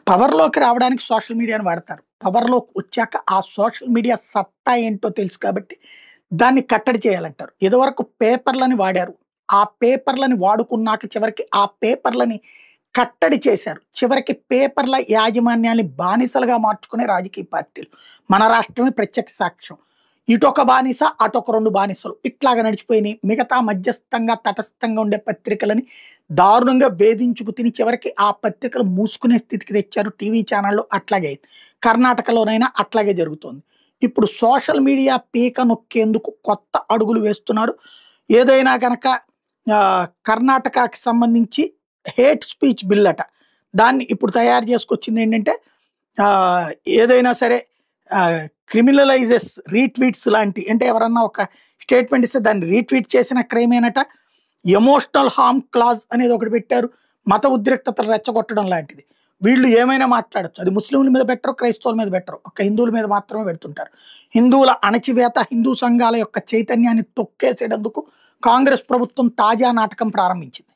పవర్‌లోకి రావడానికి సోషల్ మీడియాని వాడతారు. పవర్‌లోకి వచ్చాక ఆ సోషల్ మీడియా సత్తా ఏంటో తెలుసు కాబట్టి దాన్ని కట్టడి చేయాలంటారు. ఇదివరకు పేపర్‌లని వాడారు. ఆ పేపర్‌లని వాడుకున్నాక చివరికి ఆ పేపర్‌లని కట్టడి చేశారు. చివరికి పేపర్‌ల యాజమాన్యాన్ని బానిసలుగా మార్చుకునే రాజకీయ పార్టీలు. మన రాష్ట్రమే ప్రత్యక్ష సాక్ష్యం. ఇటొక బానిస, అటొక 2 బానిసలు. ఇట్లాగా నడిచిపోయినియి. మిగతా మధ్యస్థంగా, తటస్థంగా ఉండే పత్రికలని దారుణంగా వేధించుకు తిని చివరికి ఆ పత్రికలు మూసుకునే స్థితికి తెచ్చారు. టీవీ ఛానళ్ళు అట్లాగే అయింది. కర్ణాటకలోనైనా అట్లాగే జరుగుతోంది. ఇప్పుడు సోషల్ మీడియా పీక నొక్కేందుకు కొత్త అడుగులు వేస్తున్నారు. ఏదైనా గనక కర్ణాటకకి సంబంధించి హేట్ స్పీచ్ బిల్ అట. దాన్ని ఇప్పుడు తయారు చేసుకొచ్చిందేంటంటే ఏదైనా సరే క్రిమినలైజెస్ రీట్వీట్స్ లాంటి అంటే ఎవరన్నా ఒక స్టేట్మెంట్ ఇస్తే దాన్ని రీట్వీట్ చేసిన క్రైమేనట. ఎమోషనల్ హార్మ్ క్లాజ్ అనేది ఒకటి పెట్టారు. మత ఉద్రిక్తతలు రెచ్చగొట్టడం లాంటిది. వీళ్ళు ఏమైనా మాట్లాడొచ్చు. అది ముస్లింల మీద పెట్టరు, క్రైస్తవుల మీద పెట్టరు. ఒక్క హిందువుల మీద మాత్రమే పెడుతుంటారు. హిందువుల అణచివేత, హిందూ సంఘాల యొక్క చైతన్యాన్ని తొక్కేసేటందుకు కాంగ్రెస్ ప్రభుత్వం తాజా నాటకం ప్రారంభించింది.